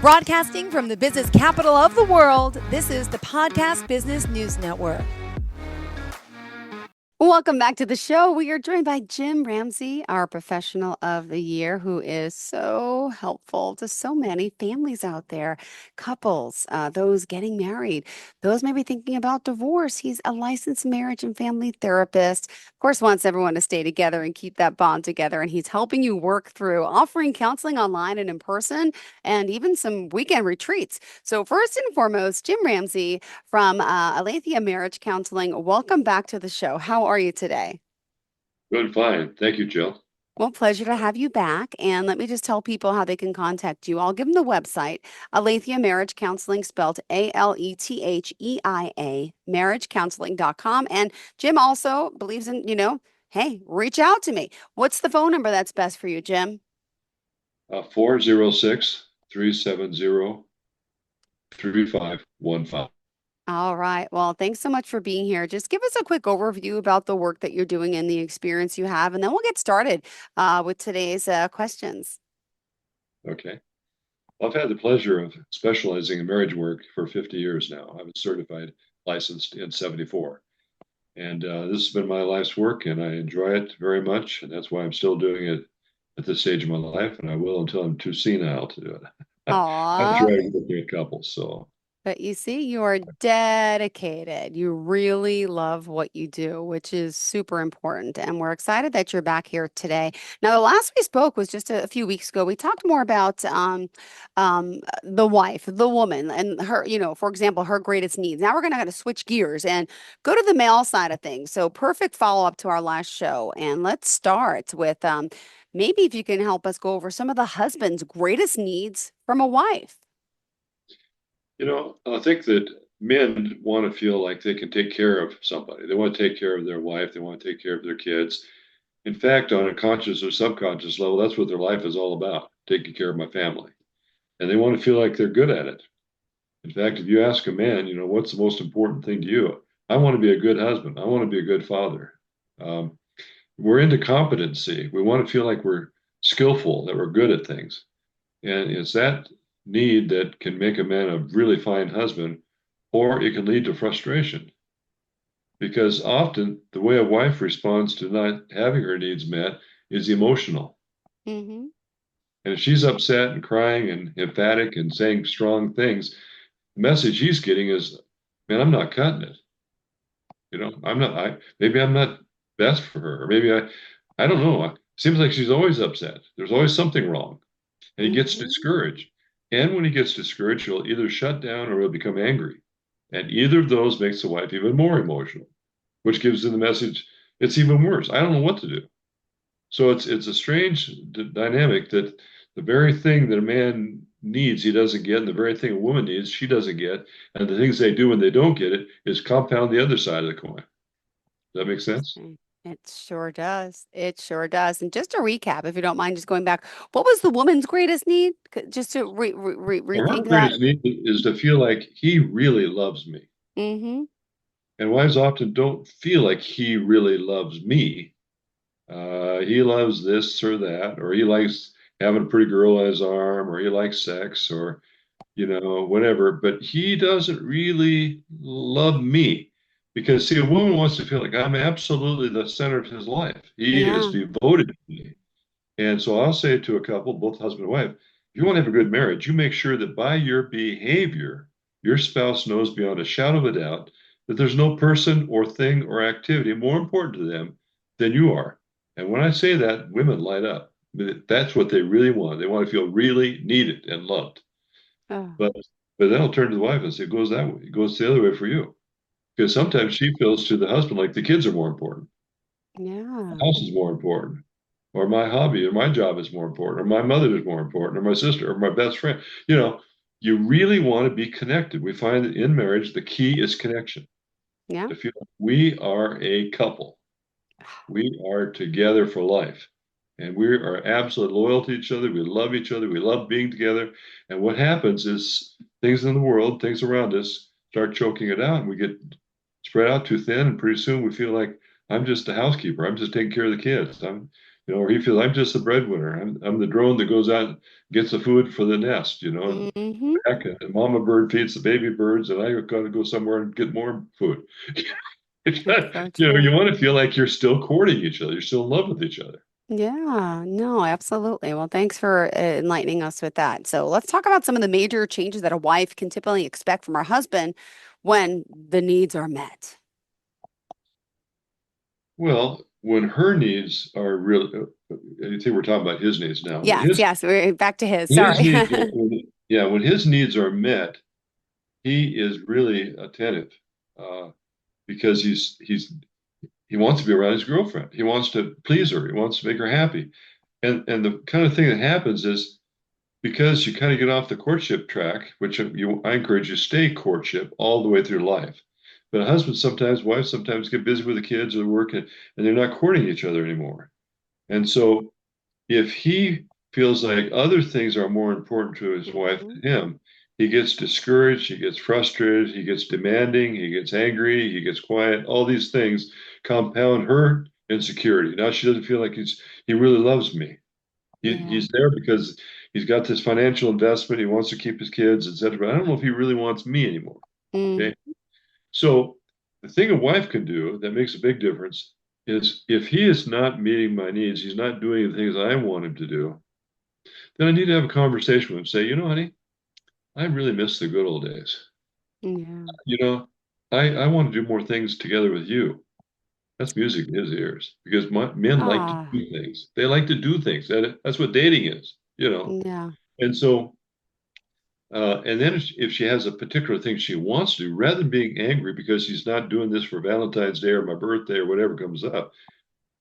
Broadcasting from the business capital of the world, this is the Podcast Business News Network. Welcome back to the show. We are joined by Jim Ramsey, our professional of the year, who is so helpful to so many families out there, couples, those getting married, those maybe thinking about divorce. He's a licensed marriage and family therapist. Of course, wants everyone to stay together and keep that bond together. And he's helping you work through offering counseling online and in person, and even some weekend retreats. So first and foremost, Jim Ramsey from Aletheia Marriage Counseling. Welcome back to the show. How are you today? Doing fine. Thank you, Jill. Well, pleasure to have you back. And let me just tell people how they can contact you. I'll give them the website, Aletheia Marriage Counseling, spelled Aletheia, marriagecounseling.com. And Jim also believes in, hey, reach out to me. What's the phone number that's best for you, Jim? 406-370-3515. All right. Well, thanks so much for being here. Just give us a quick overview about the work that you're doing and the experience you have, and then we'll get started with today's questions. Okay. Well, I've had the pleasure of specializing in marriage work for 50 years now. I was certified licensed in 74. And this has been my life's work, and I enjoy it very much. And that's why I'm still doing it at this stage of my life, and I will until I'm too senile to do it. I Aw. enjoy working with couples. So But you see, you are dedicated. You really love what you do, which is super important. And we're excited that you're back here today. Now, the last we spoke was just a few weeks ago. We talked more about the wife, the woman, and her, for example, her greatest needs. Now we're going to kind of switch gears and go to the male side of things. So, perfect follow up to our last show. And let's start with maybe if you can help us go over some of the husband's greatest needs from a wife. I think that men want to feel like they can take care of somebody. They want to take care of their wife. They want to take care of their kids. In fact, on a conscious or subconscious level, that's what their life is all about, taking care of my family. And they want to feel like they're good at it. In fact, if you ask a man, what's the most important thing to you? I want to be a good husband. I want to be a good father. We're into competency. We want to feel like we're skillful, that we're good at things. And it's that need that can make a man a really fine husband, or it can lead to frustration. Because often the way a wife responds to not having her needs met is emotional. Mm-hmm. And if she's upset and crying and emphatic and saying strong things, the message he's getting is, man, I'm not cutting it. Maybe I'm not best for her, or maybe I don't know. It seems like she's always upset. There's always something wrong. And he gets Mm-hmm. discouraged. And when he gets discouraged, he'll either shut down or he'll become angry. And either of those makes the wife even more emotional, which gives them the message, it's even worse. I don't know what to do. So it's a strange dynamic that the very thing that a man needs, he doesn't get, and the very thing a woman needs, she doesn't get. And the things they do when they don't get it is compound the other side of the coin. Does that make sense? Interesting. It sure does. It sure does. And just to recap, if you don't mind, just going back, what was the woman's greatest need? Just to Well, her rethink that. greatest need is to feel like he really loves me. Mm-hmm. And wives often don't feel like he really loves me. He loves this or that, or he likes having a pretty girl on his arm, or he likes sex, or, whatever. But he doesn't really love me. Because, see, a woman wants to feel like I'm absolutely the center of his life. He is Yeah. devoted to me. And so I'll say to a couple, both husband and wife, if you want to have a good marriage, you make sure that by your behavior, your spouse knows beyond a shadow of a doubt that there's no person or thing or activity more important to them than you are. And when I say that, women light up. That's what they really want. They want to feel really needed and loved. Oh, But then I'll turn to the wife and say, it goes that way. It goes the other way for you. Because sometimes she feels to the husband like the kids are more important, the yeah. house is more important, or my hobby or my job is more important, or my mother is more important, or my sister or my best friend. You really want to be connected. We find that in marriage, the key is connection. Yeah. To feel like we are a couple. We are together for life. And we are absolutely loyal to each other. We love each other. We love being together. And what happens is things in the world, things around us start choking it out, and we get spread out too thin. And pretty soon we feel like I'm just a housekeeper. I'm just taking care of the kids. Or he feels I'm just the breadwinner. I'm the drone that goes out and gets the food for the nest, and Hmm. back and mama bird feeds the baby birds, and I got to go somewhere and get more food. It's so You true. want to feel like you're still courting each other, you're still in love with each other. Yeah, no, absolutely. Well, thanks for enlightening us with that. So let's talk about some of the major changes that a wife can typically expect from her husband when the needs are met. Well, when her needs are really, I think we're talking about his needs now. When Yes, his yes, we're back to his. his Sorry. needs are, yeah, when his needs are met, he is really attentive, uh, because he wants to be around his girlfriend. He wants to please her. He wants to make her happy. And the kind of thing that happens is because you kind of get off the courtship track, which I encourage you stay courtship all the way through life. But husbands sometimes, wives sometimes get busy with the kids or work, and they're not courting each other anymore. And so if he feels like other things are more important to his wife Mhm. than him, he gets discouraged, he gets frustrated, he gets demanding, he gets angry, he gets quiet. All these things compound her insecurity. Now she doesn't feel like he really loves me. Yeah. He's there because he's got this financial investment. He wants to keep his kids, etc. But I don't know if he really wants me anymore. Mm, Okay. So the thing a wife can do that makes a big difference is if he is not meeting my needs, he's not doing the things I want him to do, then I need to have a conversation with him. Say, honey, I really miss the good old days. yeah. You know, I want to do more things together with you. That's music in his ears because men like to Ah, do things. They like to do things. That's what dating is. yeah. And so, and then if she has a particular thing she wants to do, rather than being angry because she's not doing this for Valentine's Day or my birthday or whatever comes up,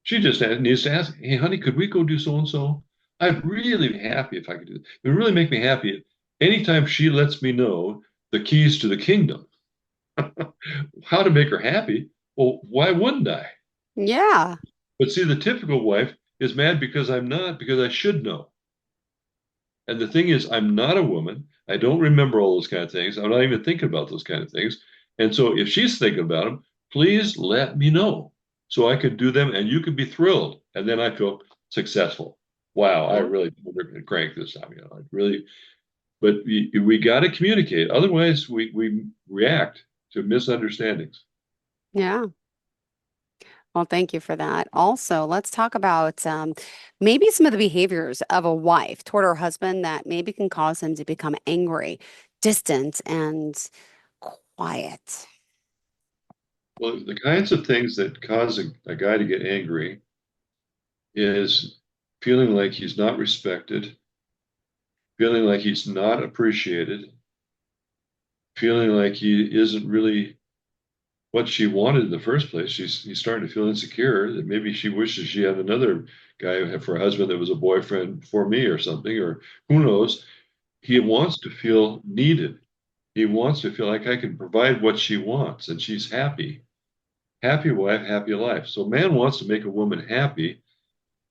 she just needs to ask, hey, honey, could we go do so and so? I'd really be happy if I could do it. It would really make me happy anytime she lets me know the keys to the kingdom, how to make her happy. Well, why wouldn't I? Yeah. But see, the typical wife is mad because I'm not, because I should know. And the thing is, I'm not a woman. I don't remember all those kind of things. I'm not even thinking about those kind of things. And so if she's thinking about them, please let me know so I can do them and you can be thrilled. And then I feel successful. Wow, I Yeah. really crank this time. I really, but we got to communicate. Otherwise, we react to misunderstandings. Yeah. Well, thank you for that. Also, let's talk about maybe some of the behaviors of a wife toward her husband that maybe can cause him to become angry, distant, and quiet. Well, the kinds of things that cause a guy to get angry is feeling like he's not respected, feeling like he's not appreciated, feeling like he isn't really what she wanted in the first place. He's starting to feel insecure that maybe she wishes she had another guy for a husband that was a boyfriend for me or something, or who knows. He wants to feel needed. He wants to feel like I can provide what she wants and she's happy. Happy wife, happy life. So man wants to make a woman happy,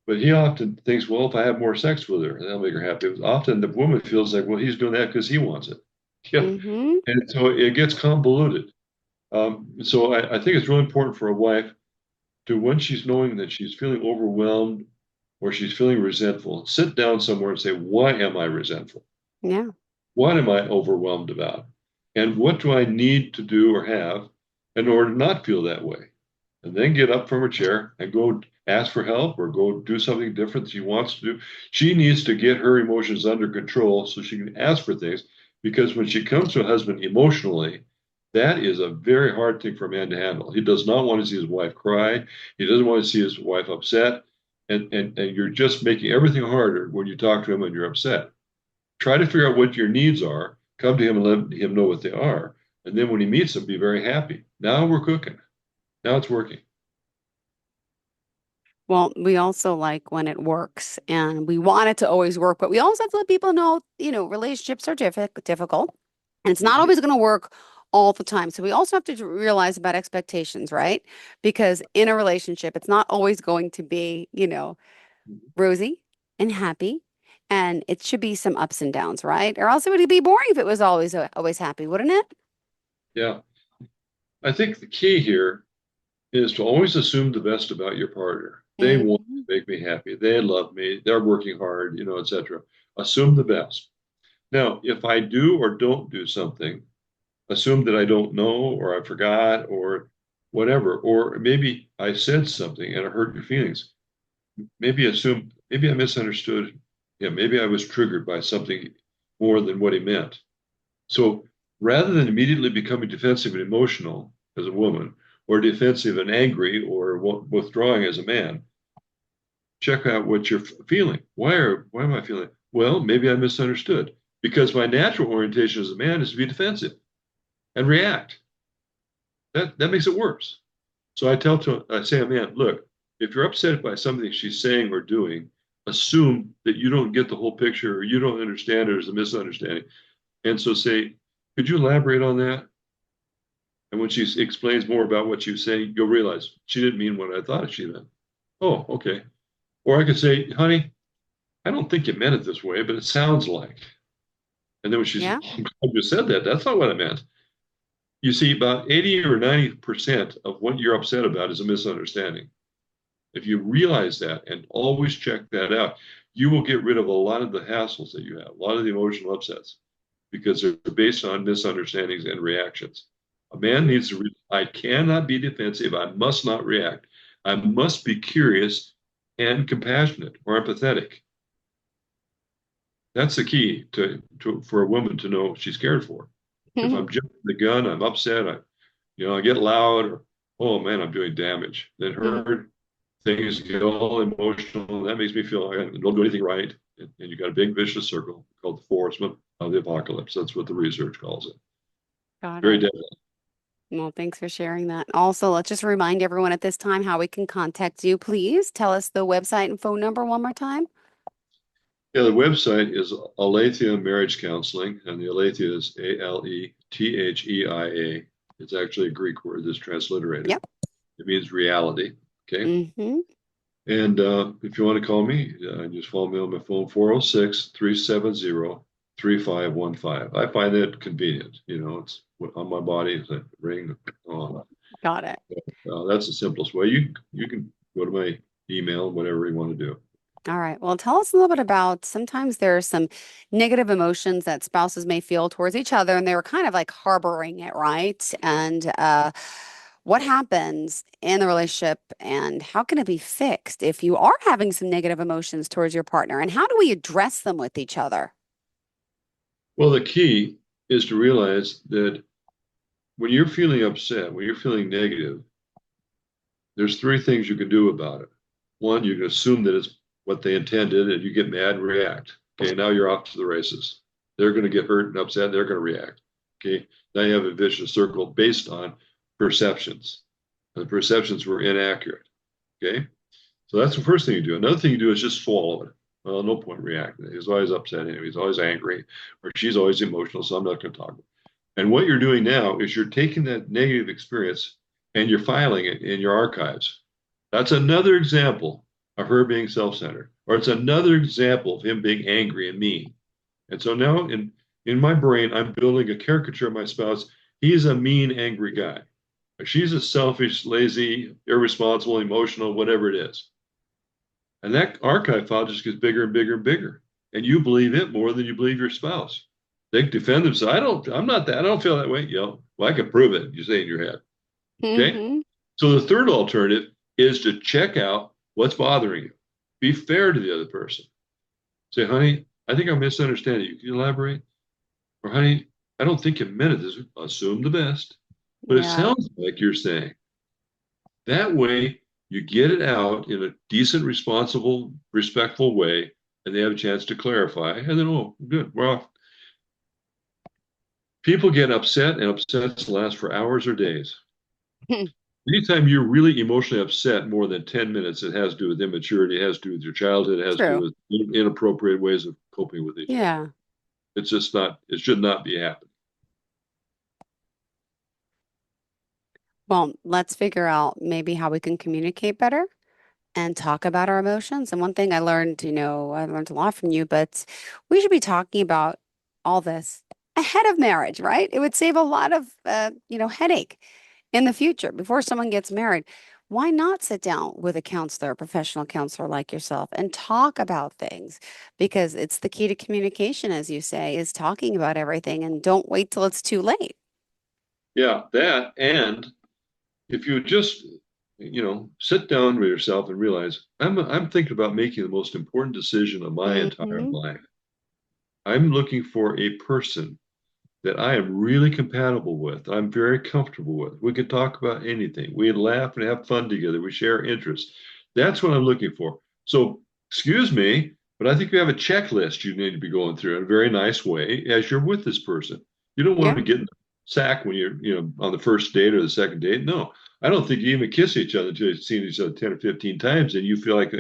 but he often thinks, well, if I have more sex with her, that'll make her happy. Often the woman feels like, well, he's doing that because he wants it. Yeah. Mm-hmm. And so it gets convoluted. So I think it's really important for a wife to, when she's knowing that she's feeling overwhelmed or she's feeling resentful, sit down somewhere and say, why am I resentful? Yeah. What am I overwhelmed about? And what do I need to do or have in order to not feel that way? And then get up from her chair and go ask for help or go do something different she wants to do. She needs to get her emotions under control so she can ask for things. Because when she comes to a husband emotionally, that is a very hard thing for a man to handle. He does not want to see his wife cry. He doesn't want to see his wife upset. And you're just making everything harder when you talk to him and you're upset. Try to figure out what your needs are, come to him and let him know what they are. And then when he meets them, be very happy. Now we're cooking. Now it's working. Well, we also like when it works and we want it to always work, but we also have to let people know, relationships are difficult and it's not Mhm. always going to work all the time. So we also have to realize about expectations, right? Because in a relationship, it's not always going to be, rosy and happy. And it should be some ups and downs, right? Or else it would be boring if it was always happy, wouldn't it? Yeah. I think the key here is to always assume the best about your partner. They want Hmm. to make me happy. They love me. They're working hard, etc. Assume the best. Now, if I do or don't do something, assume that I don't know or I forgot or whatever, or maybe I said something and it hurt your feelings. Maybe assume, maybe I misunderstood him. Maybe I was triggered by something more than what he meant. So rather than immediately becoming defensive and emotional as a woman, or defensive and angry, or withdrawing as a man, check out what you're feeling. Why am I feeling? Well, maybe I misunderstood because my natural orientation as a man is to be defensive and react. That makes it worse. So I say, man, look, if you're upset by something she's saying or doing, assume that you don't get the whole picture or you don't understand it, or there's a misunderstanding. And so say, could you elaborate on that? And when she explains more about what she was saying, you'll realize she didn't mean what I thought she meant. Oh, okay. Or I could say, honey, I don't think you meant it this way, but it sounds like. And then when she's, Yeah. I'm glad you said that. That's not what I meant. You see, about 80 or 90% of what you're upset about is a misunderstanding. If you realize that and always check that out, you will get rid of a lot of the hassles that you have, a lot of the emotional upsets, because they're based on misunderstandings and reactions. A man Mm. needs to, I cannot be defensive. I must not react. I must be curious and compassionate or empathetic. That's the key for a woman to know she's cared for. If I'm jumping the gun, I'm upset, I get loud, or oh man, I'm doing damage. Then her things get all emotional. That makes me feel like I don't do anything right. And you got a big vicious circle called the forest of the apocalypse. That's what the research calls it. Got Very it. deadly. Well, thanks for sharing that. Also, let's just remind everyone at this time how we can contact you. Please tell us the website and phone number one more time. Yeah, the website is Aletheia Marriage Counseling, and the Aletheia is Aletheia. It's actually a Greek word that's transliterated. Yep. It means reality. Okay. Mm-hmm. And if you want to call me, just follow me on my phone, 406-370-3515. I find that convenient. It's on my body, it's a ring. Got it. That's the simplest way. You can go to my email, whatever you want to do. All right. Well, tell us a little bit about sometimes there are some negative emotions that spouses may feel towards each other, and they were kind of like harboring it, right? And what happens in the relationship, and how can it be fixed if you are having some negative emotions towards your partner? And how do we address them with each other? Well, the key is to realize that when you're feeling upset, when you're feeling negative, there's three things you can do about it. One, you can assume that it's what they intended and you get mad and react. Okay, now you're off to the races. They're going to get hurt and upset. They're going to react. Okay, now you have a vicious circle based on perceptions. The perceptions were inaccurate. Okay, so that's the first thing you do. Another thing you do is just swallow it. Well, no point reacting. He's always upset. He's always angry, or she's always emotional. So I'm not going to talk. And what you're doing now is you're taking that negative experience and you're filing it in your archives. That's another example of her being self-centered, or it's another example of him being angry and mean. And so now in my brain, I'm building a caricature of my spouse. He's a mean, angry guy. She's a selfish, lazy, irresponsible, emotional, whatever it is. And that archive file just gets bigger and bigger and bigger. And you believe it more than you believe your spouse. They defend themselves. I'm not that. I don't feel that way. Well, I can prove it. You say in your head. Okay. Hmm. So the third alternative is to check out what's bothering you. Be fair to the other person. Say, honey, I think I'm misunderstanding you. Can you elaborate? Or, honey, I don't think you meant it this way. Assume the best. But it Yeah. sounds like you're saying. That way, you get it out in a decent, responsible, respectful way, and they have a chance to clarify. And then, oh, good, we're off. People get upset, and upsets last for hours or days. Anytime you're really emotionally upset more than 10 minutes, it has to do with immaturity, it has to do with your childhood, it has to do True. with inappropriate ways of coping with each other. Yeah. It's just not, it should not be happening. Well, let's figure out maybe how we can communicate better and talk about our emotions. And one thing I learned, I learned a lot from you, but we should be talking about all this ahead of marriage, right? It would save a lot of, headache in the future before someone gets married. why not sit down with a counselor, a professional counselor like yourself, and talk about things? Because it's the key to communication, as you say, is talking about everything and don't wait till it's too late. Yeah, that. And if you just, sit down with yourself and realize I'm thinking about making the most important decision of my entire Mm-hmm. life. I'm looking for a person that I am really compatible with, I'm very comfortable with. We can talk about anything. We laugh and have fun together. We share interests. That's what I'm looking for. So, excuse me, but I think you have a checklist you need to be going through in a very nice way as you're with this person. You don't want Yeah. to get in the sack when you're, on the first date or the second date. No, I don't think you even kiss each other until you've seen each other 10 or 15 times and you feel like,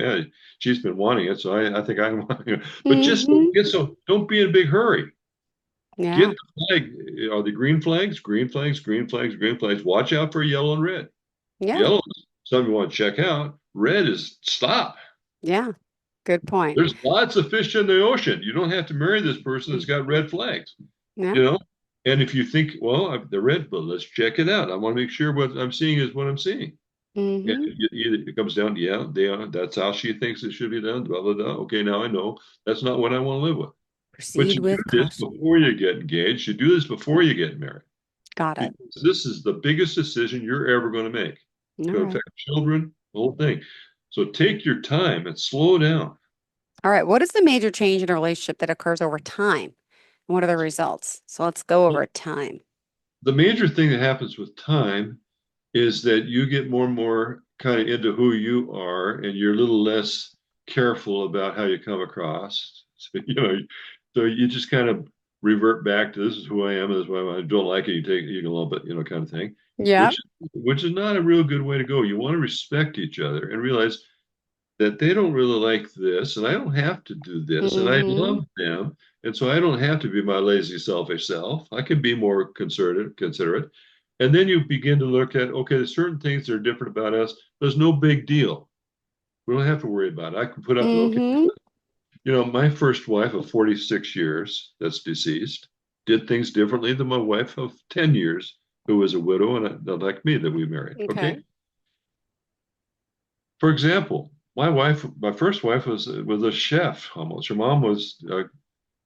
she's been wanting it. So I think I want, but just Mm-hmm. don't be in a big hurry. Get Yeah. the flag. Are the green flags? Green flags, green flags, green flags. Watch out for yellow and red. Yeah. Yellow is something you want to check out. Red is stop. Yeah. Good point. There's lots of fish in the ocean. You don't have to marry this person that's got red flags, Yeah. you know? And if you think, well, they're red, but let's check it out. I want to make sure what I'm seeing is what I'm seeing. And Mm-hmm. it comes down, yeah, they are. That's how she thinks it should be done. Blah, blah, blah. Okay, now I know that's not what I want to live with. But Proceed you do with this caution. before you get engaged. You do this before you get married. Got it. Because this is the biggest decision you're ever going to make. It's All going to right. affect children, the whole thing. So take your time and slow down. All right. What is the major change in a relationship that occurs over time? And what are the results? So let's go Well, over time. the major thing that happens with time is that you get more and more kind of into who you are, and you're a little less careful about how you come across. So you just kind of revert back to this is who I am, this is why I don't like it. You take you can love it, kind of thing, Yeah. which is not a real good way to go. You want to respect each other and realize that they don't really like this, and I don't have to do this, and I Mm-hmm. love them, and so I don't have to be my lazy, selfish self. I can be more considerate. And then you begin to look at, okay, there's certain things that are different about us. There's no big deal. We don't have to worry about it. I can put up with, okay, Mm-hmm. my first wife of 46 years that's deceased did things differently than my wife of 10 years who was a widow and like me that we married. Okay. Okay. For example, my first wife was a chef almost. Her mom was a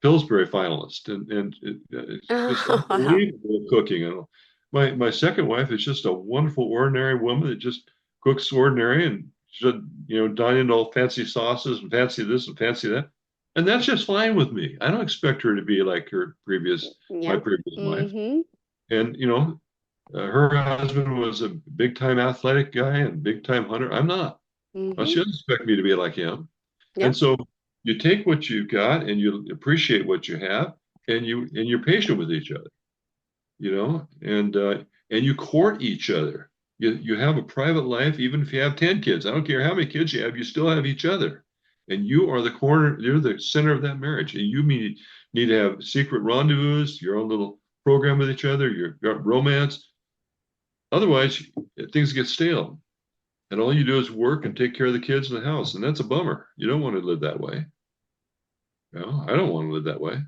Pillsbury finalist, and it's just Oh, wow. unbelievable cooking. And my second wife is just a wonderful, ordinary woman that just cooks ordinary and should, dine in all fancy sauces and fancy this and fancy that. And that's just fine with me. I don't expect her to be like my Yeah. previous wife. Mm-hmm. And, her husband was a big time athletic guy and big time hunter. I'm not. Well, Mm-hmm. she doesn't expect me to be like him. Yeah. And so you take what you've got and you appreciate what you have, and you're patient with each other, and you court each other. You have a private life, even if you have 10 kids. I don't care how many kids you have, you still have each other. And you're the center of that marriage. And you need to have secret rendezvous, your own little program with each other, your romance. Otherwise, things get stale. And all you do is work and take care of the kids in the house. And that's a bummer. You don't want to live that way. I don't want to live that way.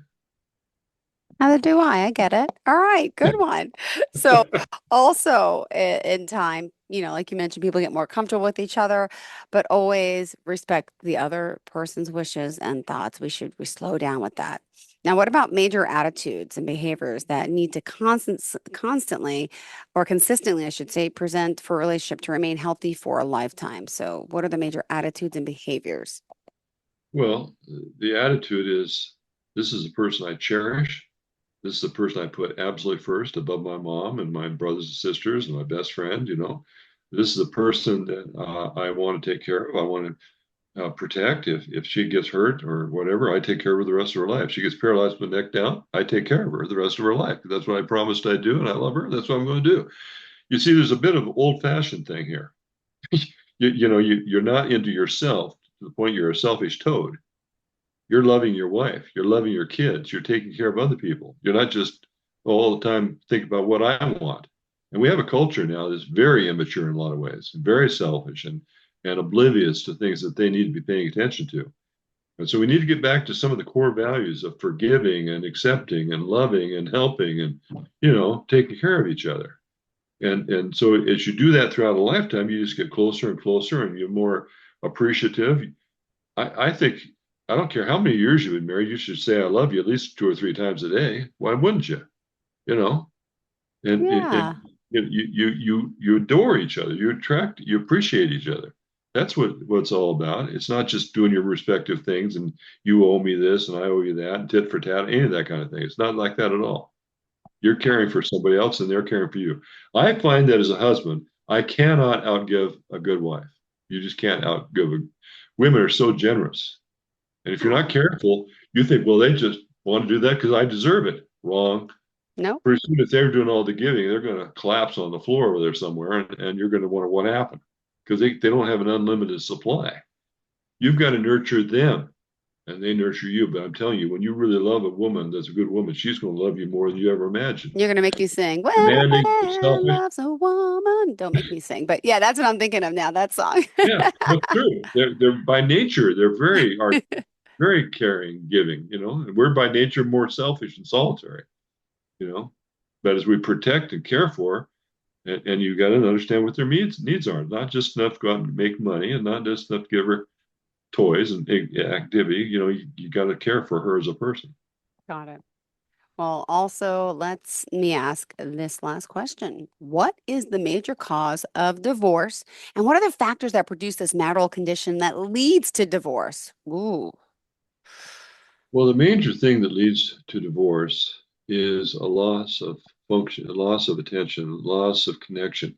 Neither do I. I get it. All right, good one. So, also in time, like you mentioned, people get more comfortable with each other, but always respect the other person's wishes and thoughts. We slow down with that. Now, what about major attitudes and behaviors that need to constantly or consistently, I should say, present for a relationship to remain healthy for a lifetime? So, what are the major attitudes and behaviors? Well, the attitude is this is a person I cherish. This is the person I put absolutely first above my mom and my brothers and sisters and my best friend. This is the person that I want to take care of. I want to protect. If she gets hurt or whatever, I take care of her the rest of her life. She gets paralyzed with the neck down, I take care of her the rest of her life. That's what I promised I'd do, and I love her. That's what I'm going to do. You see, there's a bit of old-fashioned thing here. You're not into yourself to the point you're a selfish toad. You're loving your wife, you're loving your kids, you're taking care of other people. You're not just all the time thinking about what I want. And we have a culture now that's very immature in a lot of ways, very selfish and oblivious to things that they need to be paying attention to. And so we need to get back to some of the core values of forgiving and accepting and loving and helping and taking care of each other. And so as you do that throughout a lifetime, you just get closer and closer, and you're more appreciative. I think I don't care how many years you've been married, you should say I love you at least two or three times a day. Why wouldn't you? You know, and Yeah. you adore each other, you appreciate each other. That's what it's all about. It's not just doing your respective things and you owe me this and I owe you that, and tit for tat, any of that kind of thing. It's not like that at all. You're caring for somebody else and they're caring for you. I find that as a husband, I cannot outgive a good wife. You just can't outgive a, women are so generous. And if you're not Oh, careful, you think, well, they just want to do that because I deserve it. Wrong. no. Pretty soon, if they're doing all the giving, they're going to collapse on the floor over there somewhere, and you're going to wonder what happened because they don't have an unlimited supply. You've got to nurture them and they nurture you. But I'm telling you, when you really love a woman that's a good woman, she's going to love you more than you ever imagined. You're gonna make you sing. When a Demanding, man selfish. loves a woman. Don't make me sing. But yeah, that's what I'm thinking of now, that song. Yeah, that's true. They're by nature, they're are very caring, giving, and we're by nature more selfish and solitary, you know. But as we protect and care for, and you got to understand what their needs are. Not just enough to go out and make money, and not just enough to give her toys and activity. You got to care for her as a person. Got it. Well, also, let's me ask this last question. What is the major cause of divorce? And what are the factors that produce this marital condition that leads to divorce? Ooh. Well, the major thing that leads to divorce is a loss of function, a loss of attention, a loss of connection.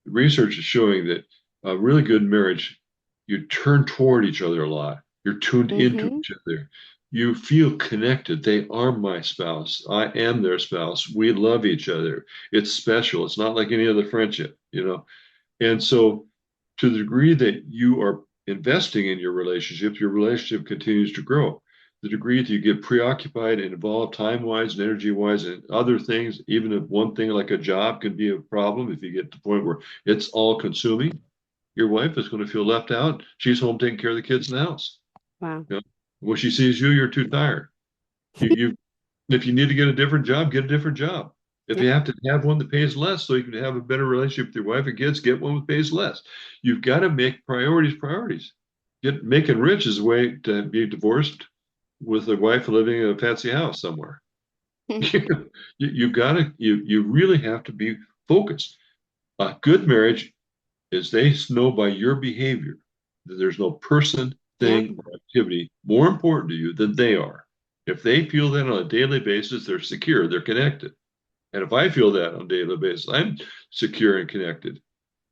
Research is showing that a really good marriage, you turn toward each other a lot. You're tuned into Mm-hmm. each other. You feel connected. They are my spouse. I am their spouse. We love each other. It's special. It's not like any other friendship. And so, to the degree that you are investing in your relationship continues to grow. The degree that you get preoccupied and involved time wise and energy wise and other things, even if one thing like a job can be a problem, if you get to the point where it's all consuming, your wife is going to feel left out. She's home taking care of the kids in the house. Wow. You know? When she sees you, you're too tired. You if you need to get a different job, get a different job. If Yep. you have to have one that pays less so you can have a better relationship with your wife and kids, get one that pays less. You've got to make priorities priorities. Making rich is a way to be divorced with a wife living in a fancy house somewhere. You've got to you really have to be focused. A good marriage is they know by your behavior that there's no person, Yep. thing, or activity more important to you than they are. If they feel that on a daily basis, they're secure, they're connected. And if I feel that on a daily basis, I'm secure and connected.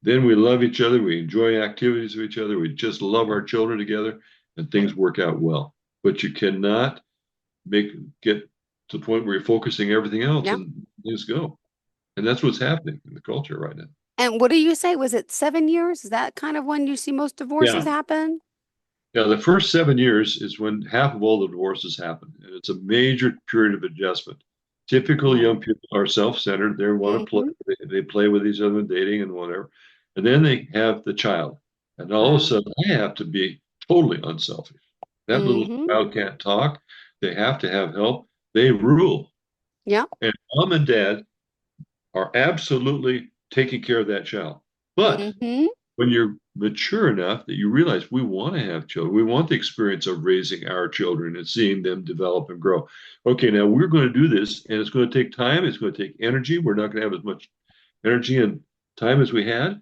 Then we love each other, we enjoy activities with each other, we just love our children together, and things work out well. But you cannot make get to the point where you're focusing everything else Yep. and things go. And that's what's happening in the culture right now. And what do you say? Was it 7 years? Is that kind of when you see most divorces Yeah. happen? Yeah, the first 7 years is when half of all the divorces happen, and it's a major period of adjustment. Typical young Oh. people are self-centered. They want to play. Mm-hmm. They play with each other, dating and whatever, and then they have the child, and all of a Wow. sudden they have to be totally unselfish. That little Mm-hmm. child can't talk. They have to have help. They rule, Yep. and mom and dad are absolutely taking care of that child. But Mm-hmm. when you're mature enough that you realize we want to have children, we want the experience of raising our children and seeing them develop and grow. Okay, now we're going to do this, and it's going to take time. It's going to take energy. We're not going to have as much energy and time as we had.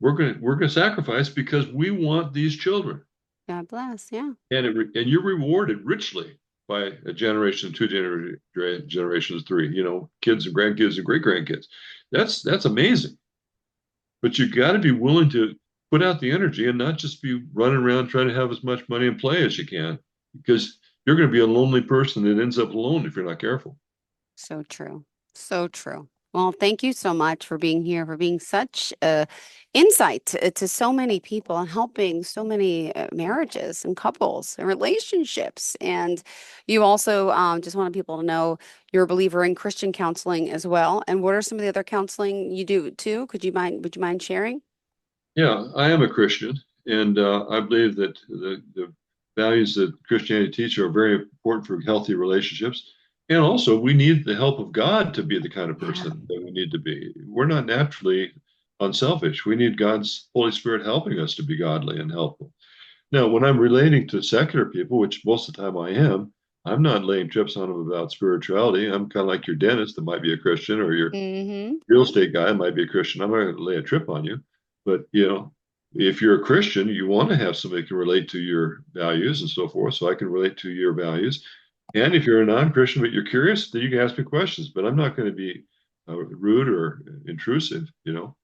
We're going to sacrifice because we want these children, God bless. Yeah. and you're rewarded richly by a generation, two generations, three. Kids and grandkids and great grandkids. That's amazing. But you got to be willing to put out the energy and not just be running around trying to have as much money and play as you can, because you're going to be a lonely person that ends up alone if you're not careful. So true. So true. Well, thank you so much for being here, for being such insight to so many people and helping so many marriages and couples and relationships. And you also just wanted people to know you're a believer in Christian counseling as well. And what are some of the other counseling you do too? Would you mind sharing? Yeah, I am a Christian, and I believe that the values that Christianity teaches are very important for healthy relationships. And also, we need the help of God to be the kind of Yeah. person that we need to be. We're not naturally unselfish. We need God's Holy Spirit helping us to be godly and helpful. Now, when I'm relating to secular people, which most of the time I am, I'm not laying trips on them about spirituality. I'm kind of like your dentist that might be a Christian, or your Mm-hmm. real estate guy might be a Christian. I'm not going to lay a trip on you. But, if you're a Christian, you want to have somebody who can relate to your values and so forth. So I can relate to your values. And if you're a non-Christian, but you're curious, then you can ask me questions. But I'm not going to be rude or intrusive. Um,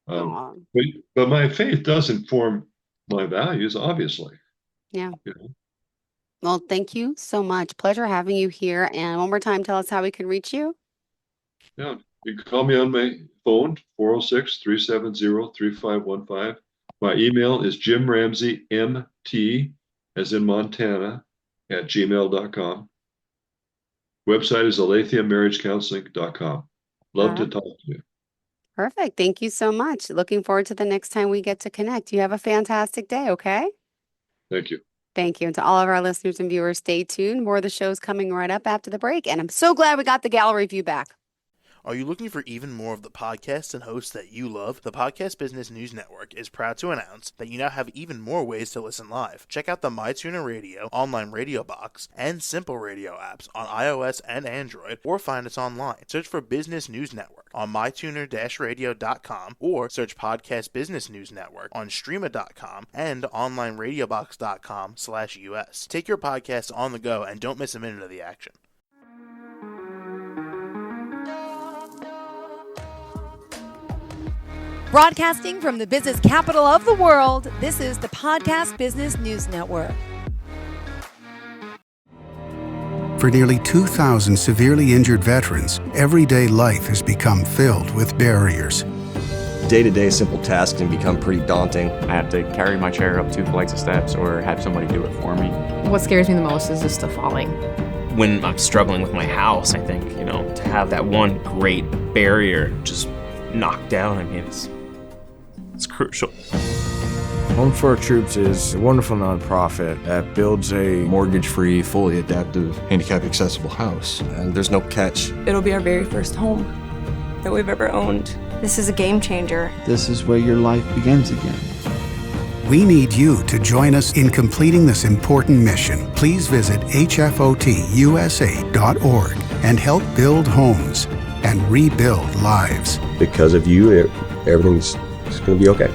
Oh, but, but my faith does inform my values, obviously. yeah. You know, Well, thank you so much. Pleasure having you here. And one more time, tell us how we can reach you. yeah, you can call me on my phone, 406-370-3515. My email is jimramseymt, as in Montana, at gmail.com. Website is aletheia All Love to right. talk to you. Perfect. Thank you so much. Looking forward to the next time we get to connect. You have a fantastic day, okay? Thank you. Thank you. And to all of our listeners and viewers, stay tuned. More of the show's coming right up after the break. And I'm so glad we got the gallery view back. Are you looking for even more of the podcasts and hosts that you love? The Podcast Business News Network is proud to announce that you now have even more ways to listen live. Check out the MyTuner Radio, online radio box, and Simple Radio apps on iOS and Android, or find us online. Search for Business News Network on mytuner-radio.com, or search Podcast Business News Network on streama.com and onlineradiobox.com/US. Take your podcast on the go and don't miss a minute of the action. Broadcasting from the business capital of the world, this is the Podcast Business News Network. For nearly 2,000 severely injured veterans, everyday life has become filled with barriers. Day-to-day simple tasks can become pretty daunting. I have to carry my chair up 2 flights of steps or have somebody do it for me. What scares me the most is just the falling. When I'm struggling with my house, I think, to have that one great barrier just knocked down, it's crucial. Home for Our Troops is a wonderful nonprofit that builds a mortgage-free, fully adaptive, handicap-accessible house. And there's no catch. It'll be our very first home that we've ever owned. This is a game changer. This is where your life begins again. We need you to join us in completing this important mission. Please visit hfotusa.org and help build homes and rebuild lives. Because of you, everything's going to be okay.